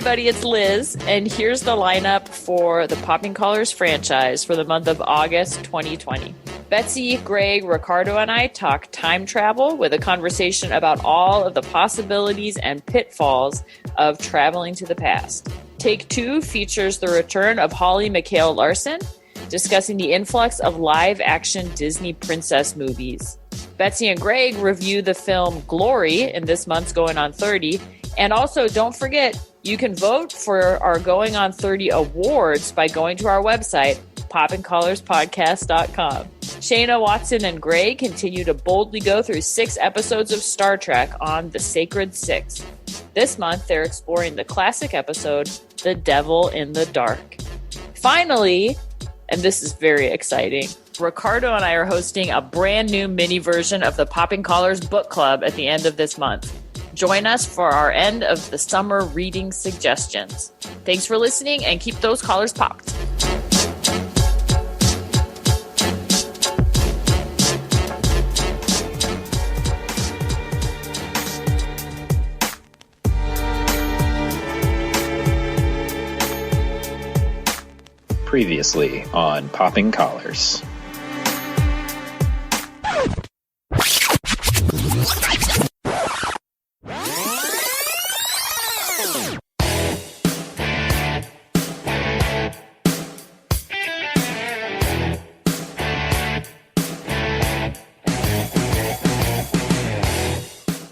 everybody, it's Liz, and here's the lineup for the Popping Collars franchise for the month of August 2020. Betsy, Greg, Ricardo, and I talk time travel with a conversation about all of the possibilities and pitfalls of traveling to the past. Take 2 features the return of Holly McHale-Larsen, discussing the influx of live-action Disney princess movies. Betsy and Greg review the film Glory in this month's Going on 30. And also, don't forget, you can vote for our Going on 30 awards by going to our website, poppingcollarspodcast.com. Shayna, Watson, and Greg continue to boldly go through 6 episodes of Star Trek on The Sacred 6. This month, they're exploring the classic episode, The Devil in the Dark. Finally, and this is very exciting, Ricardo and I are hosting a brand new mini version of the Popping Collars Book Club at the end of this month. Join us for our end of the summer reading suggestions. Thanks for listening, and keep those collars popped. Previously on Popping Collars.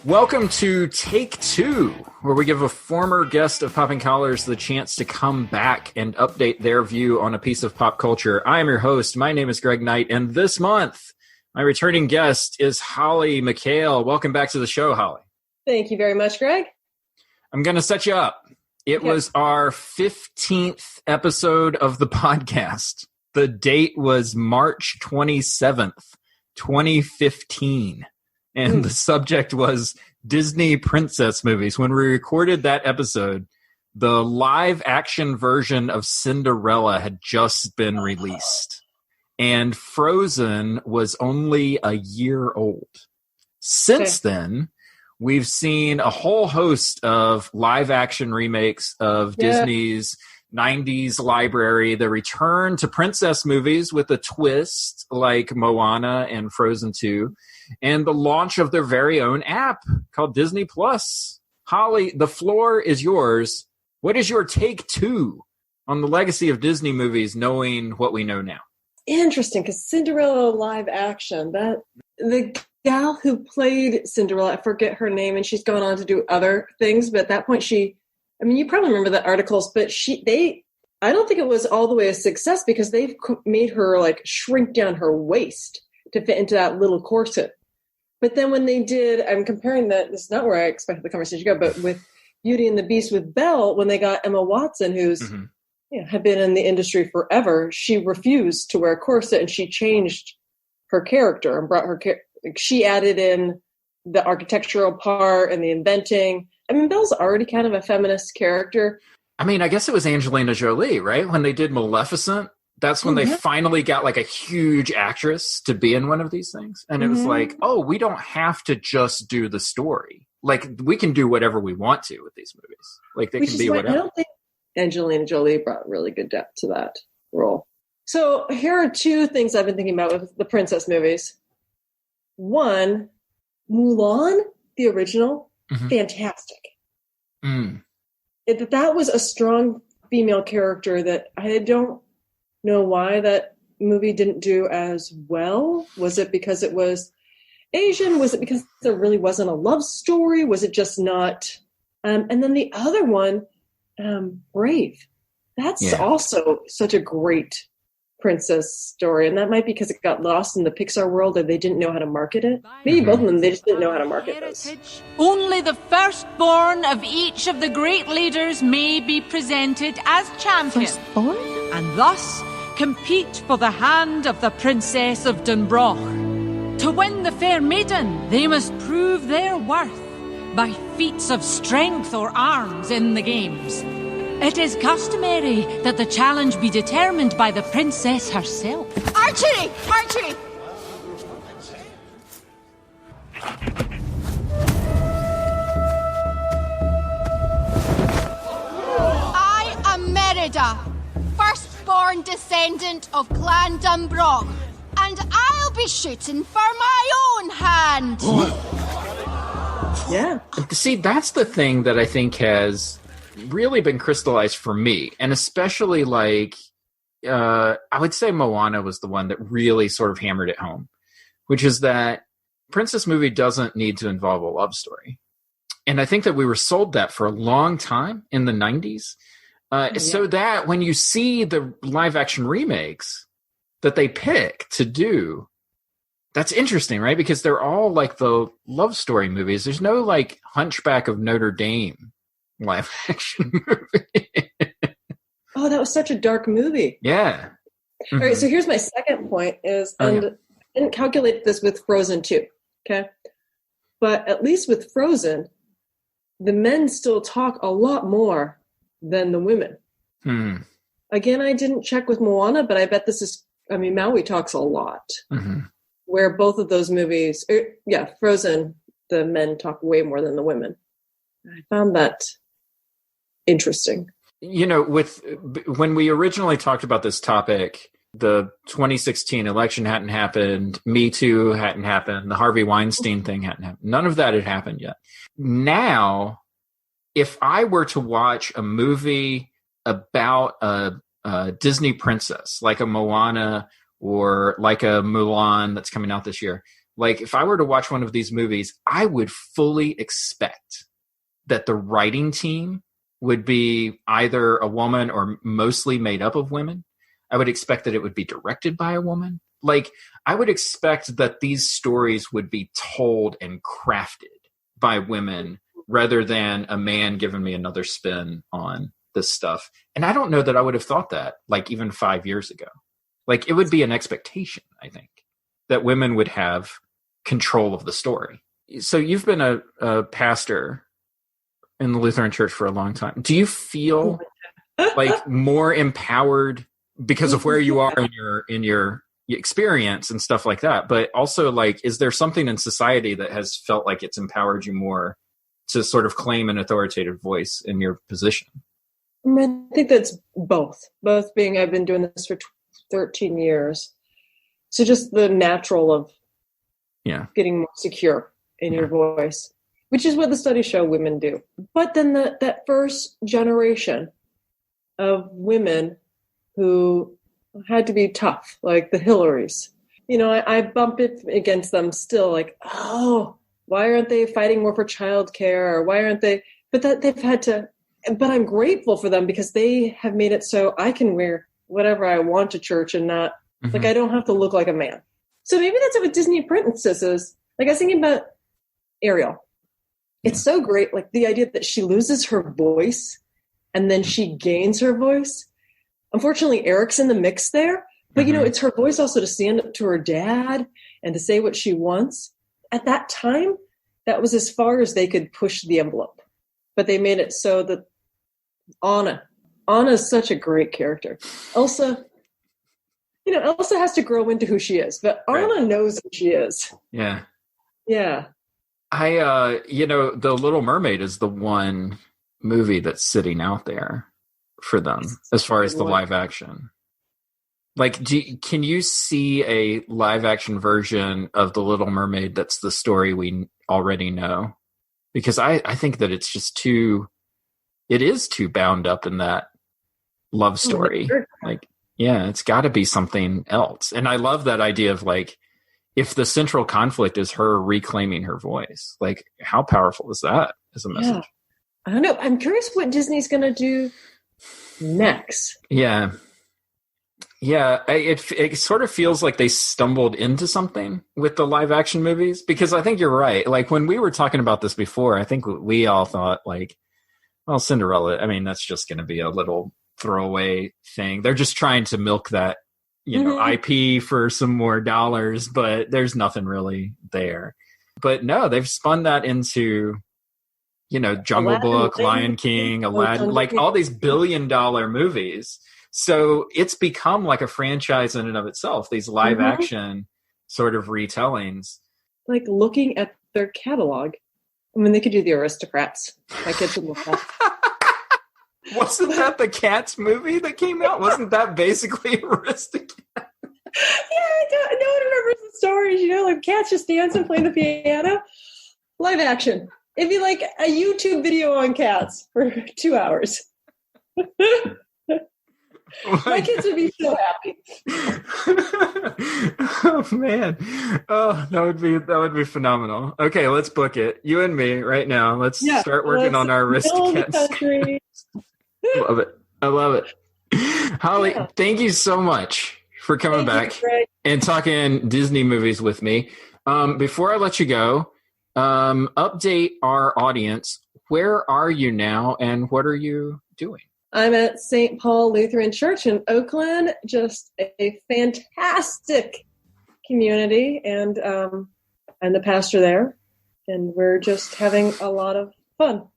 Welcome to Take 2, where we give a former guest of Popping Collars the chance to come back and update their view on a piece of pop culture. I am your host. My name is Greg Knight, and this month, my returning guest is Holly McHale. Welcome back to the show, Holly. Thank you very much, Greg. I'm going to set you up. It was our 15th episode of the podcast. The date was March 27th, 2015. And the subject was Disney princess movies. When we recorded that episode, the live action version of Cinderella had just been released. And Frozen was only a year old. Since then, we've seen a whole host of live action remakes of Disney's 90s library, the return to princess movies with a twist like Moana and Frozen 2. And the launch of their very own app called Disney Plus. Holly, the floor is yours. What is your take 2 on the legacy of Disney movies, knowing what we know now? Interesting, because Cinderella live action, that the gal who played Cinderella, I forget her name, and she's gone on to do other things, but at that point you probably remember the articles, but I don't think it was all the way a success because they've made her like shrink down her waist to fit into that little corset. But then when they did, I'm comparing that, this is not where I expected the conversation to go, but with Beauty and the Beast with Belle, when they got Emma Watson, who's had been in the industry forever, she refused to wear a corset and she changed her character and brought her, she added in the architectural part and the inventing. I mean, Belle's already kind of a feminist character. I mean, I guess it was Angelina Jolie, right? When they did Maleficent. That's when they finally got like a huge actress to be in one of these things. And it was like, oh, we don't have to just do the story. Like, we can do whatever we want to with these movies. Like, they can be whatever. I don't think Angelina Jolie brought really good depth to that role. So here are 2 things I've been thinking about with the princess movies. One, Mulan, the original, fantastic. That was a strong female character that I don't know why that movie didn't do as well. Was it because it was Asian? Was it because there really wasn't a love story? Was it just not? And then the other one, Brave. That's also such a great princess story. And that might be because it got lost in the Pixar world and they didn't know how to market it. Maybe both of them, they just didn't know how to market this. Only the firstborn of each of the great leaders may be presented as champion. Firstborn? And thus compete for the hand of the Princess of Dunbroch. To win the fair maiden, they must prove their worth by feats of strength or arms in the games. It is customary that the challenge be determined by the princess herself. Archery! Archery! born descendant of Clan Dunbrog, and I'll be shooting for my own hand. Yeah. See, that's the thing that I think has really been crystallized for me, and especially like I would say Moana was the one that really sort of hammered it home, which is that princess movie doesn't need to involve a love story. And I think that we were sold that for a long time in the 90s. So that when you see the live action remakes that they pick to do, that's interesting, right? Because they're all like the love story movies. There's no like Hunchback of Notre Dame live action movie. Oh, that was such a dark movie. Yeah. Mm-hmm. All right, so here's my second point is, I didn't calculate this with Frozen 2, okay? But at least with Frozen, the men still talk a lot more than the women. Again, I didn't check with Moana, but I bet Maui talks a lot. Mm-hmm. Where both of those movies, Frozen, the men talk way more than the women. I found that interesting. You know, when we originally talked about this topic, the 2016 election hadn't happened, Me Too hadn't happened, the Harvey Weinstein thing hadn't happened. None of that had happened yet. Now, if I were to watch a movie about a Disney princess, like a Moana or like a Mulan that's coming out this year, like if I were to watch one of these movies, I would fully expect that the writing team would be either a woman or mostly made up of women. I would expect that it would be directed by a woman. Like, I would expect that these stories would be told and crafted by women rather than a man giving me another spin on this stuff. And I don't know that I would have thought that, like, even 5 years ago. Like, it would be an expectation, I think, that women would have control of the story. So you've been a pastor in the Lutheran Church for a long time. Do you feel like more empowered because of where you are in your experience and stuff like that? But also, like, is there something in society that has felt like it's empowered you more to sort of claim an authoritative voice in your position? I think that's both. Both being I've been doing this for 13 years. So just the natural of getting more secure in your voice, which is what the studies show women do. But then that first generation of women who had to be tough, like the Hillarys, you know, I bump it against them still, like, oh, why aren't they fighting more for childcare? Or why aren't they? But that they've had to. But I'm grateful for them because they have made it so I can wear whatever I want to church and not like I don't have to look like a man. So maybe that's what Disney princesses. Like I was thinking about Ariel. It's so great, like the idea that she loses her voice and then she gains her voice. Unfortunately, Eric's in the mix there, but you know, it's her voice also to stand up to her dad and to say what she wants. At that time, that was as far as they could push the envelope. But they made it so that Anna is such a great character. Elsa has to grow into who she is, but Anna knows who she is. Yeah. Yeah. I, The Little Mermaid is the one movie that's sitting out there for them as far as the live action. Like, can you see a live action version of The Little Mermaid that's the story we already know? Because I think that it's just it is too bound up in that love story. Like, yeah, it's got to be something else. And I love that idea of like, if the central conflict is her reclaiming her voice, like how powerful is that as a message? Yeah. I don't know. I'm curious what Disney's going to do next. Yeah. Yeah. It sort of feels like they stumbled into something with the live action movies, because I think you're right. Like when we were talking about this before, I think we all thought like, well, Cinderella, I mean, that's just going to be a little throwaway thing. They're just trying to milk that, IP for some more dollars, but there's nothing really there. But no, they've spun that into, Jungle Aladdin, Book, Lion King, Aladdin, like all these billion-dollar movies. So it's become like a franchise in and of itself, these live action sort of retellings. Like looking at their catalog, I mean, they could do The Aristocrats. My kids would love that. Wasn't that the Cats movie that came out? Wasn't that basically Aristocats? Yeah, no one remembers the stories. Like cats just dancing, playing the piano. Live action. It'd be like a YouTube video on cats for 2 hours. My kids would be so happy. Oh man. Oh, that would be phenomenal. Okay, let's book it. You and me right now. Let's start working on our Aristocats. Love it. I love it. Holly, thank you so much for coming back and talking Disney movies with me. Before I let you go, update our audience. Where are you now and what are you doing? I'm at St. Paul Lutheran Church in Oakland. Just a fantastic community, and I'm the pastor there, and we're just having a lot of fun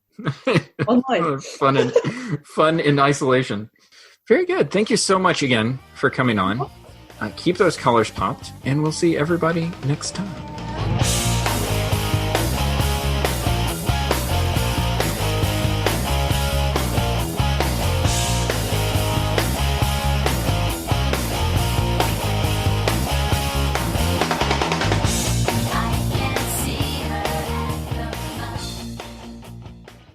online. Fun in isolation. Very good. Thank you so much again for coming on. Keep those colors popped, and we'll see everybody next time.